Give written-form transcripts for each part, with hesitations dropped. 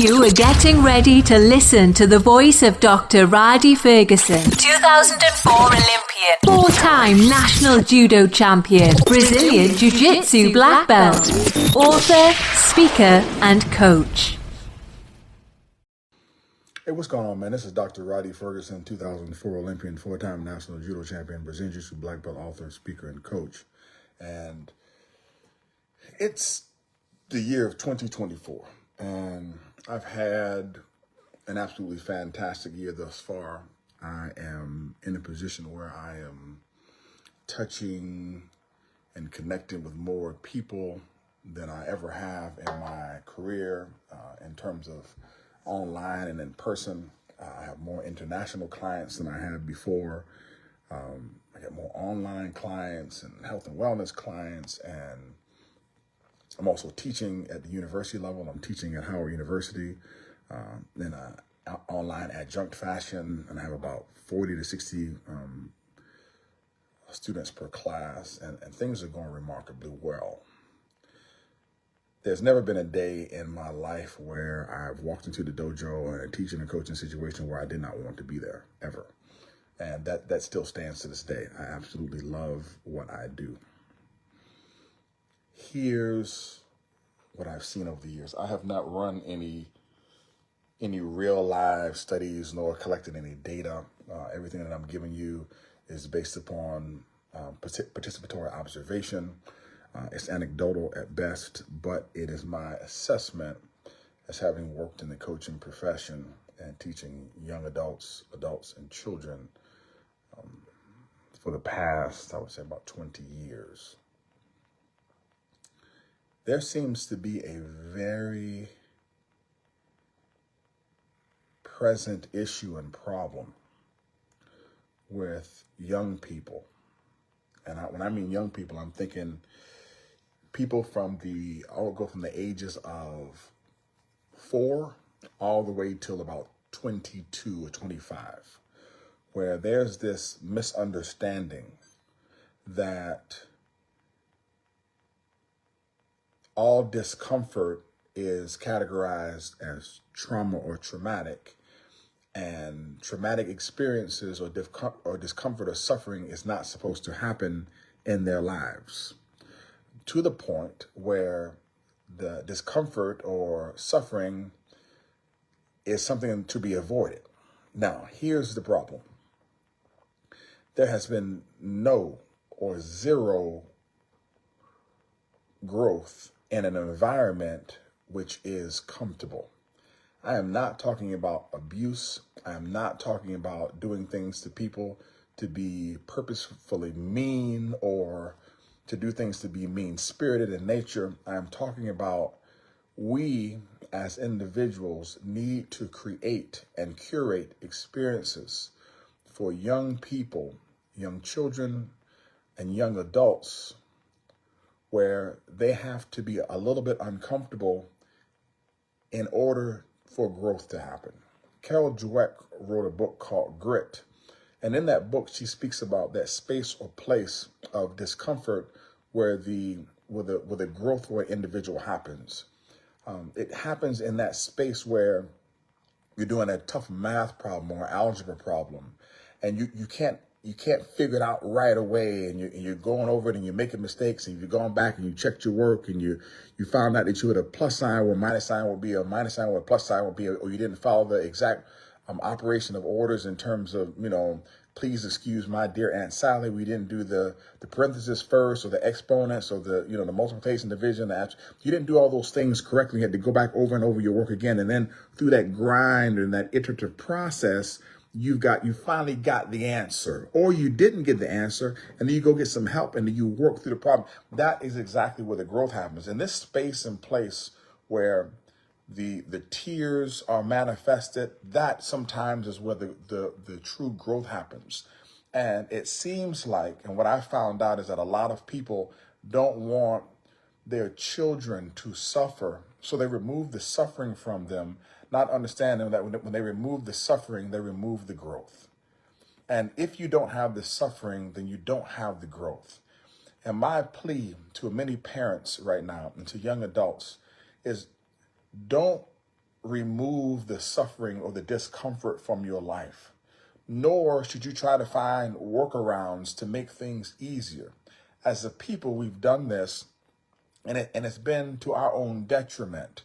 You are getting ready to listen to the voice of Dr. Rhadi Ferguson, 2004 Olympian, four-time national judo champion, Brazilian Jiu-Jitsu black belt, author, speaker, and coach. Hey, what's going on, man? This is Dr. Rhadi Ferguson, 2004 Olympian, four-time national judo champion, Brazilian Jiu-Jitsu black belt, author, speaker, and coach. And it's the year of 2024, and I've had an absolutely fantastic year thus far. I am in a position where I am touching and connecting with more people than I ever have in my career in terms of online and in person. I have more international clients than I had before. I get more online clients and health and wellness clients, and I'm also teaching at the university level. I'm teaching at Howard University in an online adjunct fashion, and I have about 40 to 60 students per class, and things are going remarkably well. There's never been a day in my life where I've walked into the dojo and a teaching and coaching situation where I did not want to be there, ever. And that still stands to this day. I absolutely love what I do. Here's what I've seen over the years. I have not run any real live studies nor collected any data. Everything that I'm giving you is based upon participatory observation. It's anecdotal at best, but it is my assessment as having worked in the coaching profession and teaching young adults and children for the past, I would say, about 20 years. There seems to be a very present issue and problem with young people. And when I mean young people, I'm thinking people I'll go from the ages of 4 all the way till about 22 or 25, where there's this misunderstanding that all discomfort is categorized as trauma or traumatic, and traumatic experiences or discomfort or suffering is not supposed to happen in their lives, to the point where the discomfort or suffering is something to be avoided. Now, here's the problem. There has been no or zero growth in an environment which is comfortable. I am not talking about abuse. I am not talking about doing things to people to be purposefully mean or to do things to be mean-spirited in nature. I am talking about we as individuals need to create and curate experiences for young people, young children, and young adults where they have to be a little bit uncomfortable in order for growth to happen. Carol Dweck wrote a book called Grit. And in that book, she speaks about that space or place of discomfort where the growth for an individual happens. It happens in that space where you're doing a tough math problem or algebra problem, and you can't figure it out right away, and you're going over it and you're making mistakes, and you're going back and you checked your work and you found out that you had a plus sign where minus sign would be, a minus sign where a plus sign would be, or you didn't follow the exact operation of orders in terms of, please excuse my dear Aunt Sally, we didn't do the parentheses first, or the exponents, or the multiplication, division. You didn't do all those things correctly. You had to go back over and over your work again. And then through that grind and that iterative process, you finally got the answer, or you didn't get the answer, and then you go get some help and then you work through the problem. That is exactly where the growth happens. In this space and place where the tears are manifested, that sometimes is where the true growth happens. And it seems like, and what I found out is that a lot of people don't want their children to suffer, so they remove the suffering from them, not understanding that when they remove the suffering, they remove the growth. And if you don't have the suffering, then you don't have the growth. And my plea to many parents right now and to young adults is don't remove the suffering or the discomfort from your life, nor should you try to find workarounds to make things easier. As a people, we've done this, and it's been to our own detriment.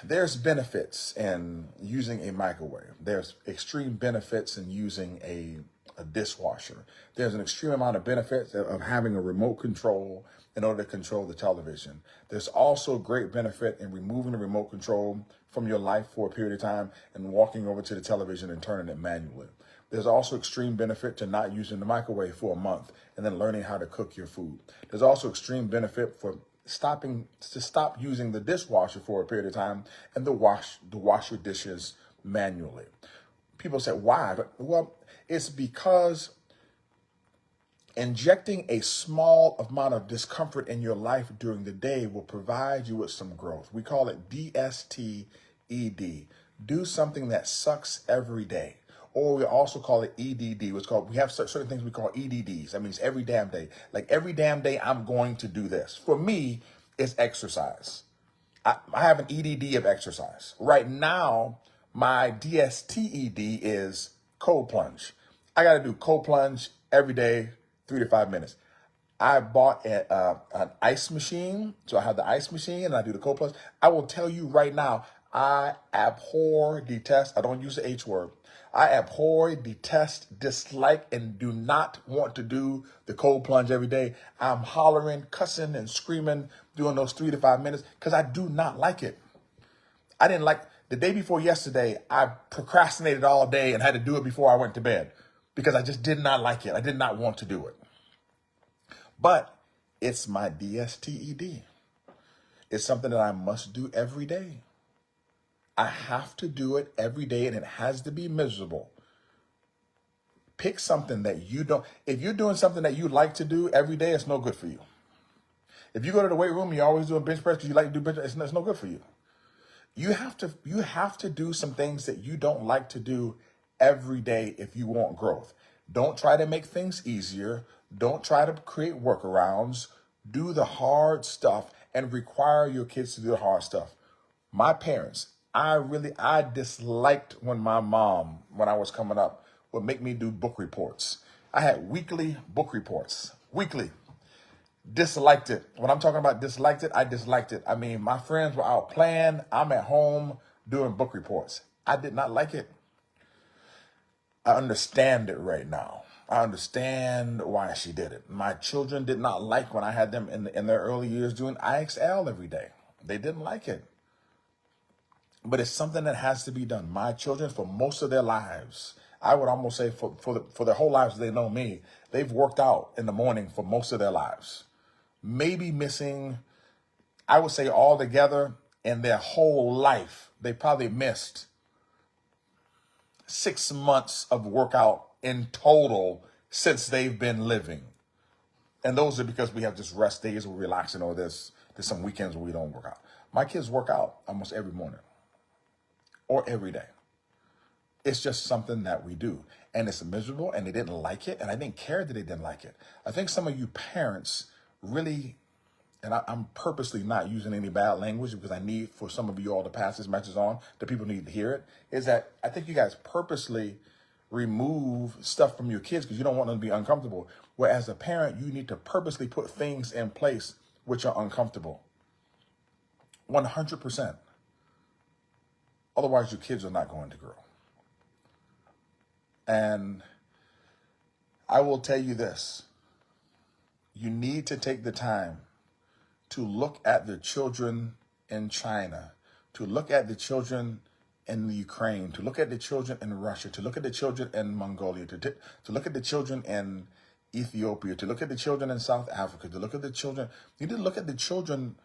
There's benefits in using a microwave. There's extreme benefits in using a dishwasher. There's an extreme amount of benefits of having a remote control in order to control the television. There's also great benefit in removing the remote control from your life for a period of time and walking over to the television and turning it manually. There's also extreme benefit to not using the microwave for a month and then learning how to cook your food. There's also extreme benefit for stop using the dishwasher for a period of time and to wash your dishes manually. People say, why? Well, it's because injecting a small amount of discomfort in your life during the day will provide you with some growth. We call it DSTED. Do something that sucks every day. Or we also call it EDD, we have certain things we call EDDs. That means every damn day. Like every damn day I'm going to do this. For me, it's exercise. I have an EDD of exercise. Right now, my DSTED is cold plunge. I got to do cold plunge every day, 3 to 5 minutes. I bought an ice machine. So I have the ice machine and I do the cold plunge. I will tell you right now, I abhor, detest, I don't use the H word. I abhor, detest, dislike, and do not want to do the cold plunge every day. I'm hollering, cussing, and screaming doing those 3 to 5 minutes because I do not like it. I didn't like the day before yesterday. I procrastinated all day and had to do it before I went to bed because I just did not like it. I did not want to do it. But it's my DSTED. It's something that I must do every day. I have to do it every day, and it has to be miserable. Pick something that you don't, if you're doing something that you like to do every day, it's no good for you. If you go to the weight room, you're always doing bench press because you like to do bench press, it's no good for you. You have to do some things that you don't like to do every day if you want growth. Don't try to make things easier. Don't try to create workarounds. Do the hard stuff and require your kids to do the hard stuff. My parents, I disliked when my mom, when I was coming up, would make me do book reports. I had weekly book reports, weekly. Disliked it. When I'm talking about disliked it, I disliked it. I mean, my friends were out playing. I'm at home doing book reports. I did not like it. I understand it right now. I understand why she did it. My children did not like when I had them in their early years doing IXL every day. They didn't like it. But it's something that has to be done. My children, for most of their lives, I would almost say for their whole lives they know me, they've worked out in the morning for most of their lives. Maybe missing, I would say altogether in their whole life, they probably missed 6 months of workout in total since they've been living. And those are because we have just rest days, we're relaxing, or there's some weekends where we don't work out. My kids work out almost every morning or every day. It's just something that we do. And it's miserable, and they didn't like it, and I didn't care that they didn't like it. I think some of you parents really, and I'm purposely not using any bad language because I need for some of you all to pass this message on, that people need to hear it, is that I think you guys purposely remove stuff from your kids because you don't want them to be uncomfortable. Whereas as a parent, you need to purposely put things in place which are uncomfortable. 100%. Otherwise, your kids are not going to grow. And I will tell you this. You need to take the time to look at the children in China, to look at the children in the Ukraine, to look at the children in Russia, to look at the children in Mongolia, to look at the children in Ethiopia, to look at the children in South Africa, to look at the children. You need to look at the children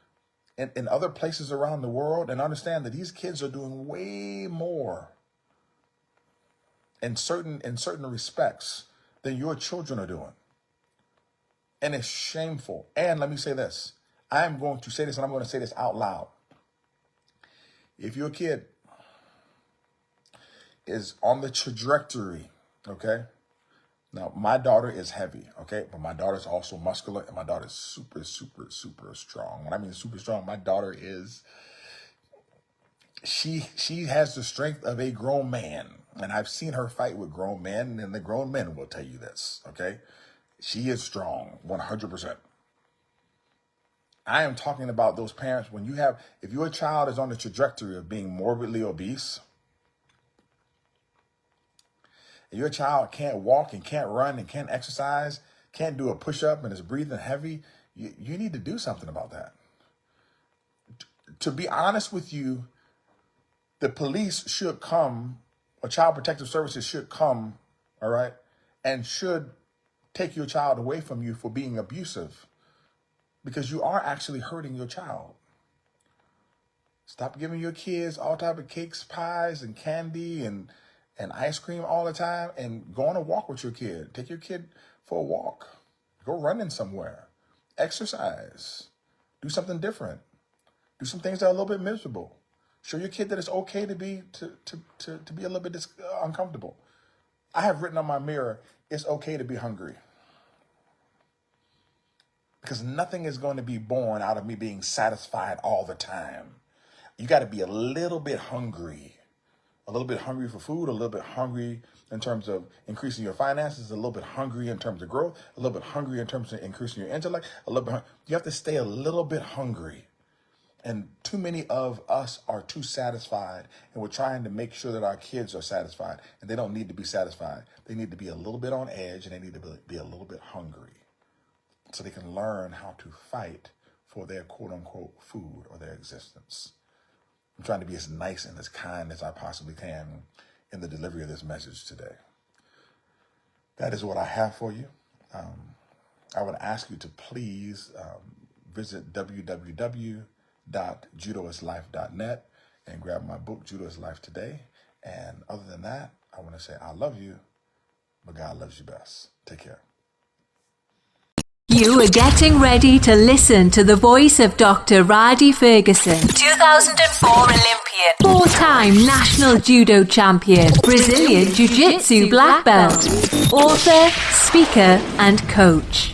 in other places around the world and understand that these kids are doing way more in certain respects than your children are doing. And it's shameful. And let me say this. I am going to say this, and I'm going to say this out loud. If your kid is on the trajectory, okay? Now, my daughter is heavy, okay? But my daughter is also muscular, and my daughter is super, super, super strong. When I mean super strong, my daughter is she has the strength of a grown man. And I've seen her fight with grown men, and the grown men will tell you this, okay? She is strong, 100%. I am talking about those parents if your child is on the trajectory of being morbidly obese, and your child can't walk and can't run and can't exercise, can't do a push-up and is breathing heavy, you need to do something about that. To be honest with you, the police should come, or Child Protective Services should come, all right, and should take your child away from you for being abusive, because you are actually hurting your child. Stop giving your kids all type of cakes, pies, and candy and ice cream all the time, and go on a walk with your kid. Take your kid for a walk. Go running somewhere. Exercise. Do something different. Do some things that are a little bit miserable. Show your kid that it's okay to be a little bit uncomfortable. I have written on my mirror, it's okay to be hungry. Because nothing is going to be born out of me being satisfied all the time. You got to be a little bit hungry. A little bit hungry for food, a little bit hungry in terms of increasing your finances, a little bit hungry in terms of growth, a little bit hungry in terms of increasing your intellect, a little bit. You have to stay a little bit hungry. And too many of us are too satisfied, and we're trying to make sure that our kids are satisfied, and they don't need to be satisfied. They need to be a little bit on edge, and they need to be a little bit hungry so they can learn how to fight for their quote unquote food or their existence. I'm trying to be as nice and as kind as I possibly can in the delivery of this message today. That is what I have for you. I would ask you to please visit www.judoislife.net and grab my book, Judo is Life Today. And other than that, I want to say I love you, but God loves you best. Take care. You are getting ready to listen to the voice of Dr. Rhadi Ferguson, 2004 Olympian, 4-time national judo champion, Brazilian Jiu-Jitsu black belt, author, speaker, and coach.